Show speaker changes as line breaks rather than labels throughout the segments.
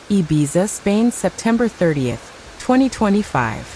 Ibiza, Spain, September 30th, 2025.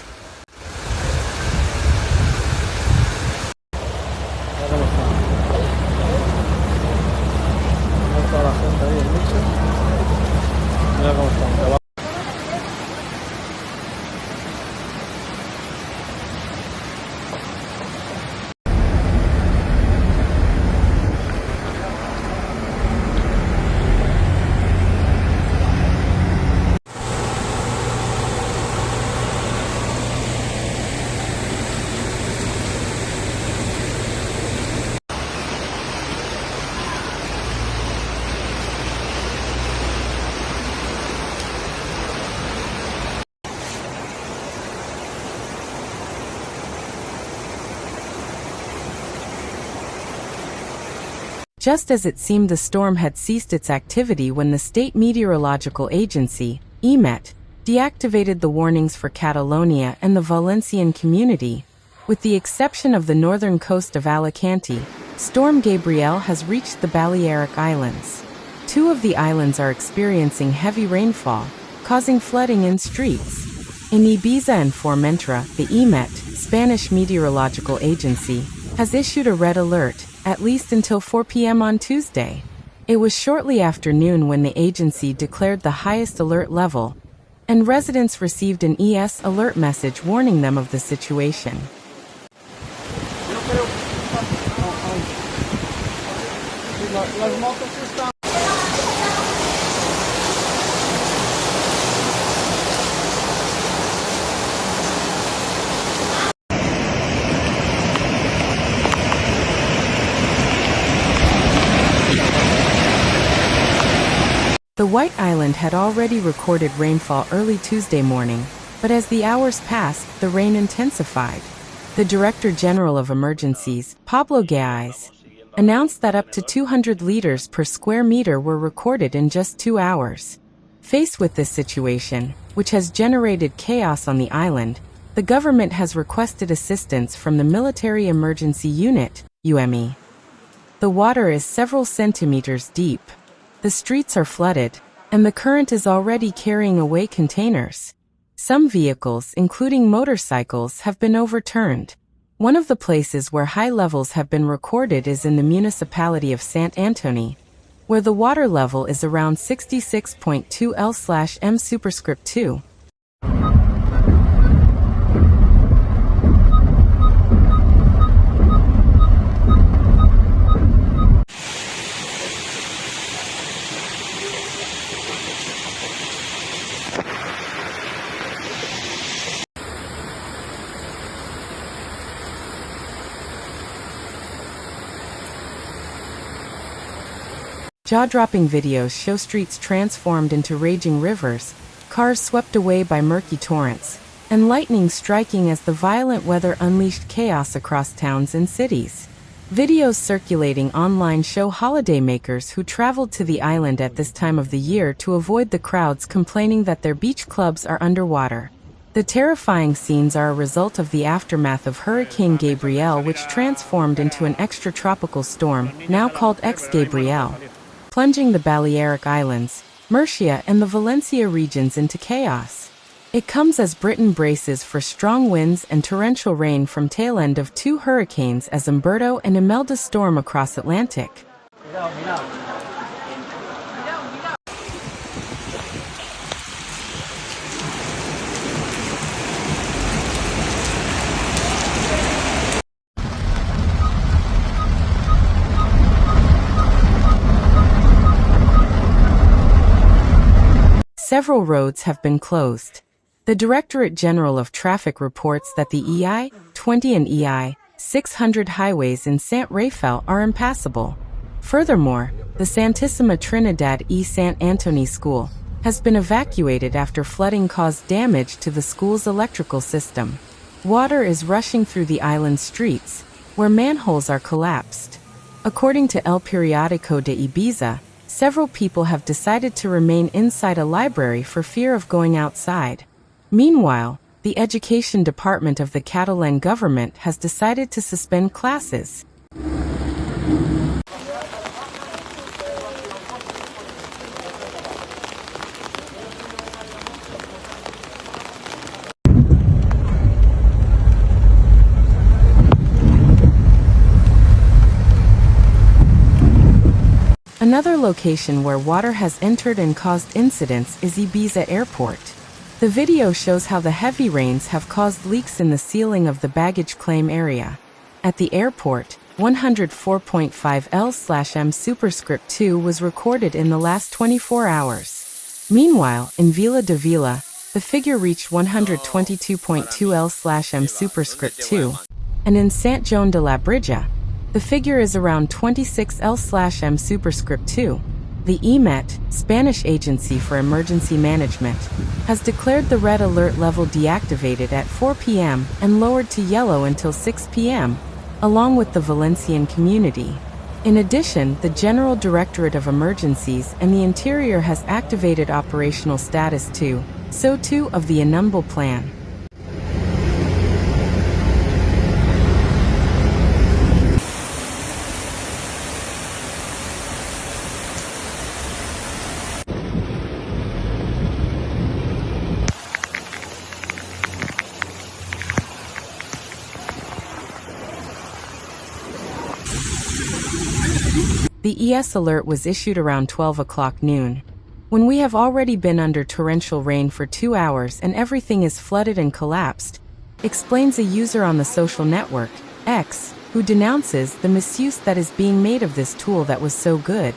Just as it seemed the storm had ceased its activity when the State Meteorological Agency, Aemet, deactivated the warnings for Catalonia and the Valencian community, with the exception of the northern coast of Alicante, Storm Gabrielle has reached the Balearic Islands. Two of the islands are experiencing heavy rainfall, causing flooding in streets. In Ibiza and Formentera, the Aemet, Spanish Meteorological Agency, has issued a red alert, at least until 4 p.m. on Tuesday. It was shortly after noon when the agency declared the highest alert level, and residents received an ES alert message warning them of the situation. The White Island had already recorded rainfall early Tuesday morning, but as the hours passed, the rain intensified. The Director General of Emergencies, Pablo Gárriz, announced that up to 200 liters per square meter were recorded in just 2 hours. Faced with this situation, which has generated chaos on the island, the government has requested assistance from the Military Emergency Unit, UME. The water is several centimeters deep. The streets are flooded, and the current is already carrying away containers. Some vehicles, including motorcycles, have been overturned. One of the places where high levels have been recorded is in the municipality of Sant Antoni, where the water level is around 66.2 L/m superscript 2. Jaw-dropping videos show streets transformed into raging rivers, cars swept away by murky torrents, and lightning striking as the violent weather unleashed chaos across towns and cities. Videos circulating online show holidaymakers who traveled to the island at this time of the year to avoid the crowds complaining that their beach clubs are underwater. The terrifying scenes are a result of the aftermath of Hurricane Gabrielle, which transformed into an extratropical storm, now called ex-Gabriel, plunging the Balearic Islands, Murcia and the Valencia regions into chaos. It comes as Britain braces for strong winds and torrential rain from tail end of 2 hurricanes as Umberto and Imelda storm across Atlantic. Several roads have been closed. The Directorate General of Traffic reports that the EI-20 and EI-600 highways in Sant Rafel are impassable. Furthermore, the Santissima Trinidad Sant Antoni School has been evacuated after flooding caused damage to the school's electrical system. Water is rushing through the island's streets, where manholes are collapsed. According to El Periódico de Ibiza, several people have decided to remain inside a library for fear of going outside. Meanwhile, the Education Department of the Catalan government has decided to suspend classes. Another location where water has entered and caused incidents is Ibiza Airport. The video shows how the heavy rains have caused leaks in the ceiling of the baggage claim area. At the airport, 104.5 L/m superscript 2 was recorded in the last 24 hours. Meanwhile, in Vila de Vila, the figure reached 122.2 L/m superscript 2, and in Sant Joan de la Brija, the figure is around 26 L/m superscript 2. The Aemet, Spanish Agency for Emergency Management, has declared the red alert level deactivated at 4 p.m. and lowered to yellow until 6 p.m., along with the Valencian community. In addition, the General Directorate of Emergencies and the Interior has activated operational status 2, so 2 of the Anumbal Plan. The ES alert was issued around 12 o'clock noon, when we have already been under torrential rain for 2 hours and everything is flooded and collapsed, explains a user on the social network, X, who denounces the misuse that is being made of this tool that was so good.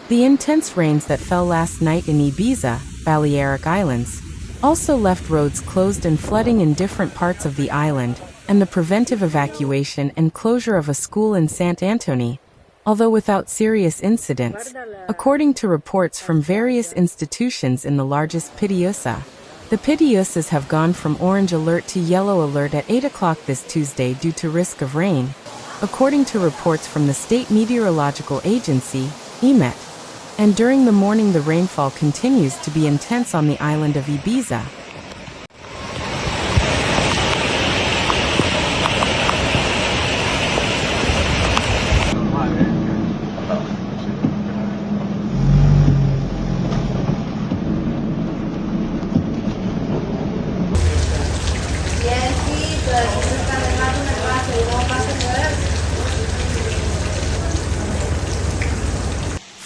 The intense rains that fell last night in Ibiza, Balearic Islands, also left roads closed and flooding in different parts of the island, and the preventive evacuation and closure of a school in Sant Antoni, although without serious incidents, according to reports from various institutions in the largest Pitiusa. The Pitiusas have gone from orange alert to yellow alert at 8 o'clock this Tuesday due to risk of rain, according to reports from the State Meteorological Agency, Aemet. And during the morning the rainfall continues to be intense on the island of Ibiza.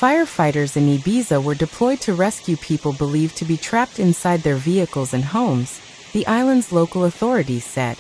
Firefighters in Ibiza were deployed to rescue people believed to be trapped inside their vehicles and homes, the island's local authorities said.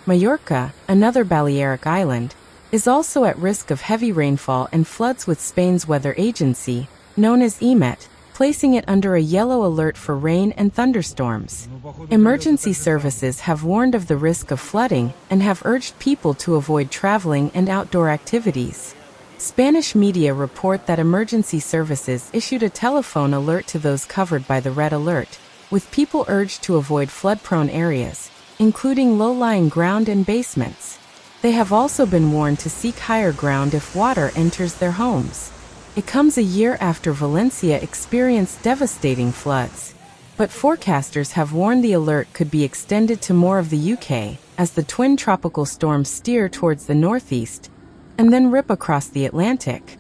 Mallorca, another Balearic island, is also at risk of heavy rainfall and floods with Spain's weather agency, known as Aemet, placing it under a yellow alert for rain and thunderstorms. Emergency services have warned of the risk of flooding and have urged people to avoid traveling and outdoor activities. Spanish media report that emergency services issued a telephone alert to those covered by the red alert, with people urged to avoid flood-prone areas, including low-lying ground and basements. They have also been warned to seek higher ground if water enters their homes. It comes a year after Valencia experienced devastating floods. But forecasters have warned the alert could be extended to more of the UK, as the twin tropical storms steer towards the northeast, and then rip across the Atlantic.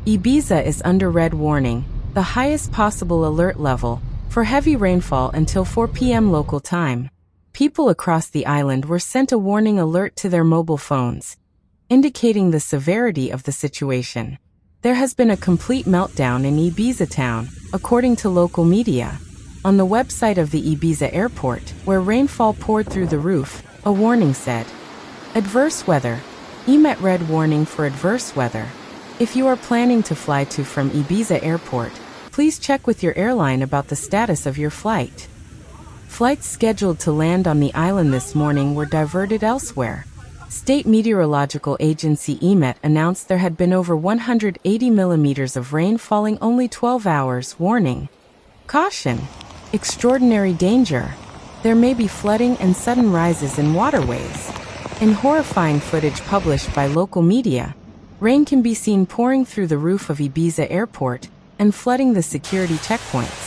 Ibiza is under red warning, the highest possible alert level, for heavy rainfall until 4 p.m. local time. People across the island were sent a warning alert to their mobile phones, indicating the severity of the situation. There has been a complete meltdown in Ibiza town, according to local media. On the website of the Ibiza airport, where rainfall poured through the roof, a warning said, "Adverse weather. Aemet red warning for adverse weather. If you are planning to fly to from Ibiza airport, please check with your airline about the status of your flight." Flights scheduled to land on the island this morning were diverted elsewhere. State Meteorological Agency Aemet announced there had been over 180 millimeters of rain falling only 12 hours, warning, "Caution! Extraordinary danger! There may be flooding and sudden rises in waterways." In horrifying footage published by local media, rain can be seen pouring through the roof of Ibiza airport and flooding the security checkpoints.